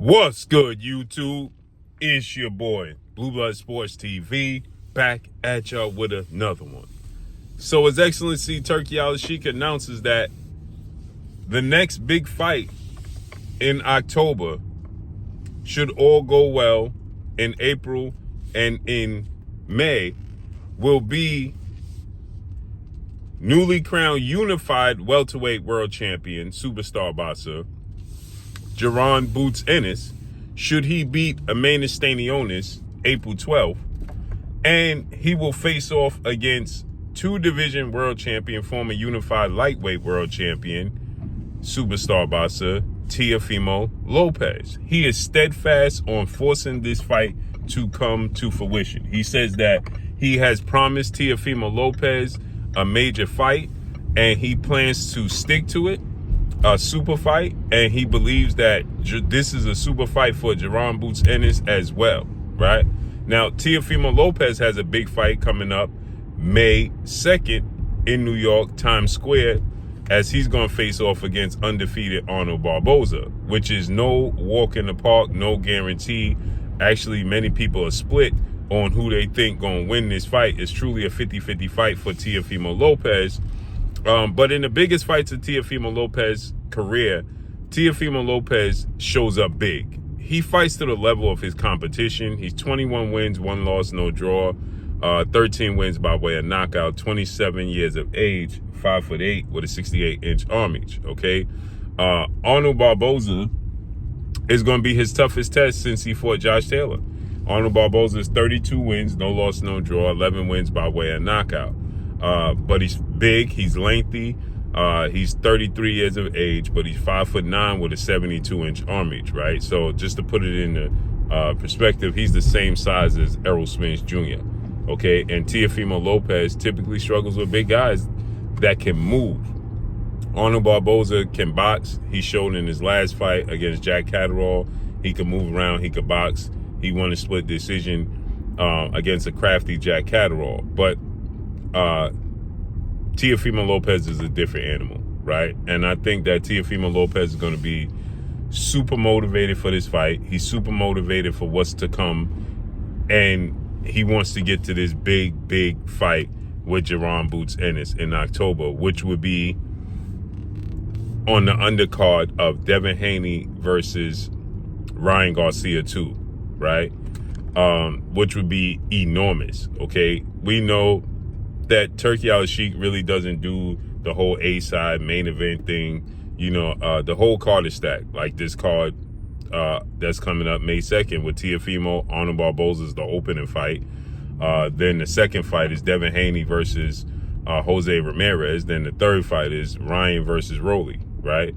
What's good, YouTube? It's your boy, Blue Blood Sports TV, back at y'all with another one. So His Excellency Turki Al-Sheikh announces that the next big fight in October should all go well in April and in May will be newly crowned unified welterweight world champion, superstar boxer, Jaron "Bouts" Ennis, should he beat Ennis April 12th, and he will face off against two-division world champion, former unified lightweight world champion, superstar boxer, Teofimo Lopez. He is steadfast on forcing this fight to come to fruition. He says that he has promised Teofimo Lopez a major fight, and he plans to stick to it. A super fight, and he believes that this is a super fight for Jaron "Bouts" Ennis as well, right? Now, Teofimo Lopez has a big fight coming up May 2nd in New York, Times Square, as he's going to face off against undefeated Arnold Barboza, which is no walk in the park, no guarantee. Actually, many people are split on who they think going to win this fight. It's truly a 50-50 fight for Teofimo Lopez. But in the biggest fights of Teofimo Lopez's career, Teofimo Lopez shows up big. He fights to the level of his competition. He's 21 wins, 1 loss, no draw, 13 wins by way of knockout, 27 years of age, 5'8" with a 68-inch arm reach, okay? Arnold Barboza is going to be his toughest test since he fought Josh Taylor. Arnold Barboza is 32 wins, no loss, no draw, 11 wins by way of knockout. But he's big, he's lengthy, he's 33 years of age, but he's 5'9" with a 72-inch arm reach, right? So just to put it in perspective, he's the same size as Errol Spence Jr., okay? And Teofimo Lopez typically struggles with big guys that can move. Arnold Barboza can box. He showed in his last fight against Jack Catterall, he could move around, he could box. He won a split decision against a crafty Jack Catterall, but Teofimo Lopez is a different animal, right? And I think that Teofimo Lopez is going to be super motivated for this fight. He's super motivated for what's to come, and he wants to get to this big fight with Jaron "Bouts" Ennis in October, which would be on the undercard of Devin Haney versus Ryan Garcia 2, right? Which would be enormous, okay? We know that Turki Al-Sheikh really doesn't do the whole A-side main event thing. You know, the whole card is stacked. Like this card that's coming up May 2nd with Teofimo, Arnold Barboza is the opening fight. Then the second fight is Devin Haney versus Jose Ramirez. Then the third fight is Ryan versus Rolly, right?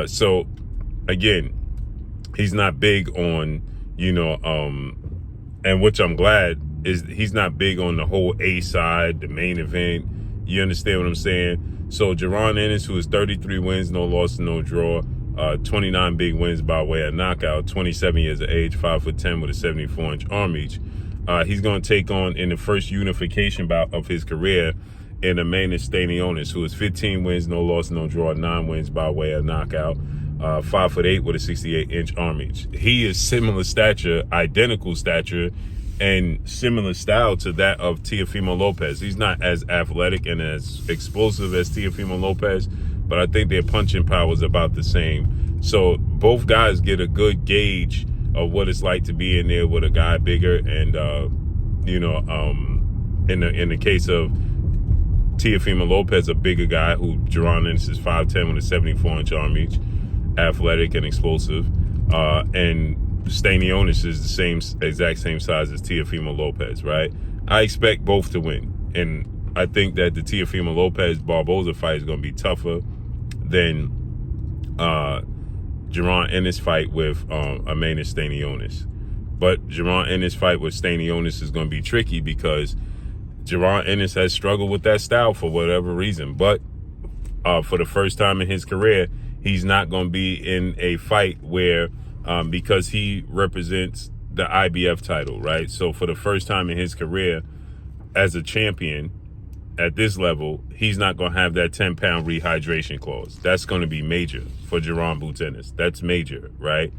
So, again, he's not big on, you know, and which I'm glad, is he's not big on the whole A side, the main event. You understand what I'm saying? So Jaron Ennis, who is 33 wins, no loss, no draw, 29 big wins by way of knockout, 27 years of age, 5'10" with a 74-inch arm reach. He's going to take on, in the first unification bout of his career, Ennis, who is 15 wins, no loss, no draw, 9 wins by way of knockout, 5'8" with a 68-inch arm reach. He is similar stature, identical stature, and similar style to that of Teofimo Lopez. He's not as athletic and as explosive as Teofimo Lopez, but I think their punching power is about the same. So both guys get a good gauge of what it's like to be in there with a guy bigger. And you know, in the case of Teofimo Lopez, a bigger guy, who Jaron Ennis is 5'10" with a 74-inch arm reach, athletic and explosive, and Ennis is the exact same size as Teofimo Lopez, right? I expect both to win, and I think that the Teofimo Lopez Barboza fight is going to be tougher than Jaron Ennis fight with Ennis. But Jaron Ennis fight with Ennis is going to be tricky because Jaron Ennis has struggled with that style for whatever reason. But for the first time in his career, he's not going to be in a fight where because he represents the IBF title, right? So for the first time in his career as a champion at this level, he's not going to have that 10-pound rehydration clause. That's going to be major for Jaron "Bouts" Ennis. That's major, right?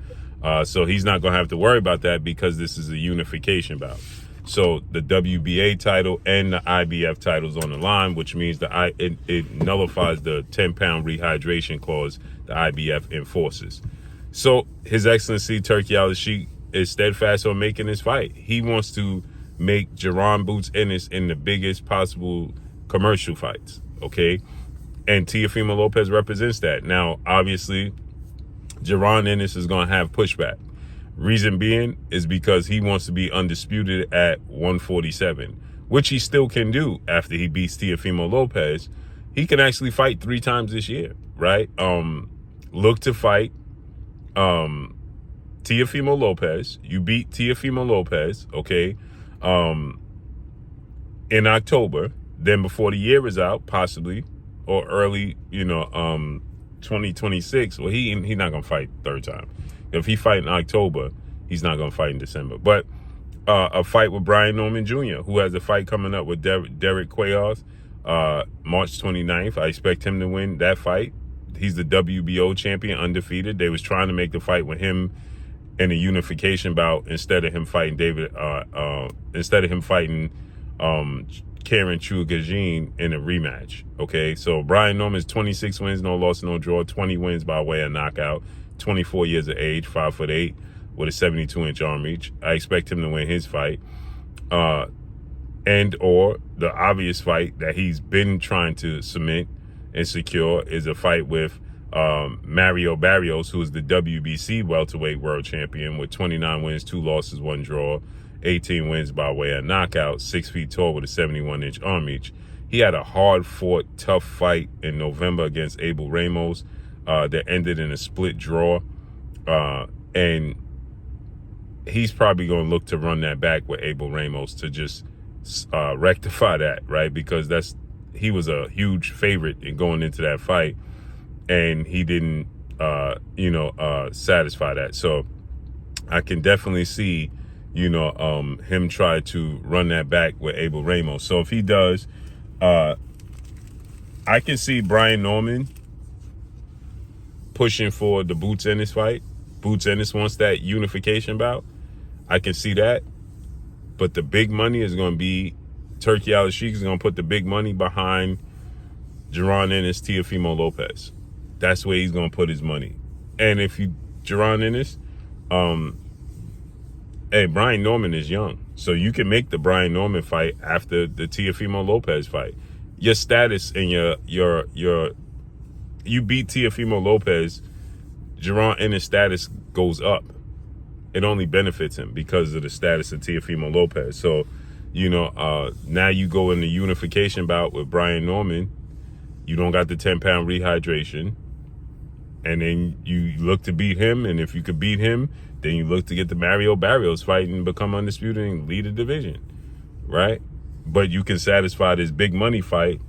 So he's not going to have to worry about that because this is a unification bout. So the WBA title and the IBF titles on the line, which means it nullifies the 10-pound rehydration clause the IBF enforces. So His Excellency Turki Al-Sheikh is steadfast on making this fight. He wants to make Jaron bouts Ennis in the biggest possible commercial fights, okay? And Teofimo Lopez represents that. Now, obviously, Jaron Ennis is going to have pushback. Reason being is because he wants to be undisputed at 147, which he still can do after he beats Teofimo Lopez. He can actually fight 3 times this year, right? Look to fight Teofimo Lopez. You beat Teofimo Lopez, okay, in October. Then before the year is out, possibly, or early, 2026. Well, he's not going to fight 3rd time. If he fight in October, he's not going to fight in December. But a fight with Brian Norman Jr., who has a fight coming up with Derek Quayos, March 29th. I expect him to win that fight. He's the WBO champion, undefeated. They was trying to make the fight with him in a unification bout instead of him fighting Karen Chugajin in a rematch. Okay, so Brian Norman's 26 wins, no loss, no draw, 20 wins by way of knockout, 24 years of age, 5'8", with a 72-inch arm reach. I expect him to win his fight. And or the obvious fight that he's been trying to cement and secure is a fight with Mario Barrios, who is the WBC welterweight world champion with 29 wins, 2 losses, 1 draw, 18 wins by way of knockout, 6 feet tall with a 71-inch arm reach. He had a hard-fought, tough fight in November against Abel Ramos that ended in a split draw. And he's probably going to look to run that back with Abel Ramos to just rectify that, right? Because he was a huge favorite in going into that fight, and he didn't, satisfy that. So I can definitely see, him try to run that back with Abel Ramos. So if he does, I can see Brian Norman pushing for the bouts Ennis fight. Bouts Ennis wants that unification bout. I can see that. But the big money is going to be Turki Al-Sheikh is going to put the big money behind Jaron Ennis, Teofimo Lopez. That's where he's going to put his money. And if Jaron Ennis, Brian Norman is young. So you can make the Brian Norman fight after the Teofimo Lopez fight. Your status and you beat Teofimo Lopez, Jaron Ennis' status goes up. It only benefits him because of the status of Teofimo Lopez. So, now you go in the unification bout with Brian Norman. You don't got the 10-pound rehydration. And then you look to beat him. And if you could beat him, then you look to get the Mario Barrios fight and become undisputed and lead a division, right? But you can satisfy this big money fight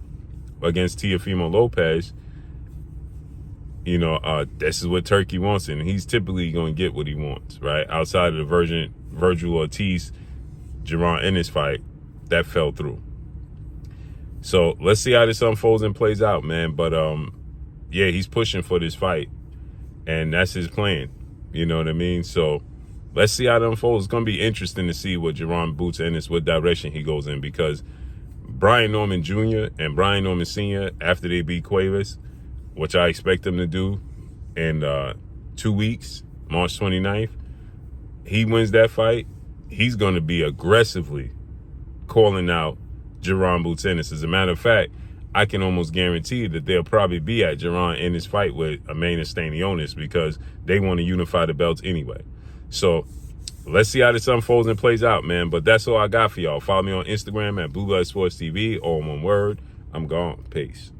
against Teofimo Lopez. This is what Turki wants, and he's typically going to get what he wants, right? Outside of the Virgil Ortiz, Jaron Ennis fight, that fell through. So let's see how this unfolds and plays out, man. But he's pushing for this fight, and that's his plan. You know what I mean? So let's see how it unfolds. It's going to be interesting to see what Jaron bouts Ennis, what direction he goes in, because Brian Norman Jr. and Brian Norman Sr., after they beat Cuevas, which I expect them to do in 2 weeks, March 29th, he wins that fight, he's going to be aggressively calling out Jaron bouts Ennis. As a matter of fact, I can almost guarantee that they'll probably be at Jaron in his fight with Amanda Stanionis because they want to unify the belts anyway. So let's see how this unfolds and plays out, man. But that's all I got for y'all. Follow me on Instagram at Blue Blood Sports TV, all in one word. I'm gone. Peace.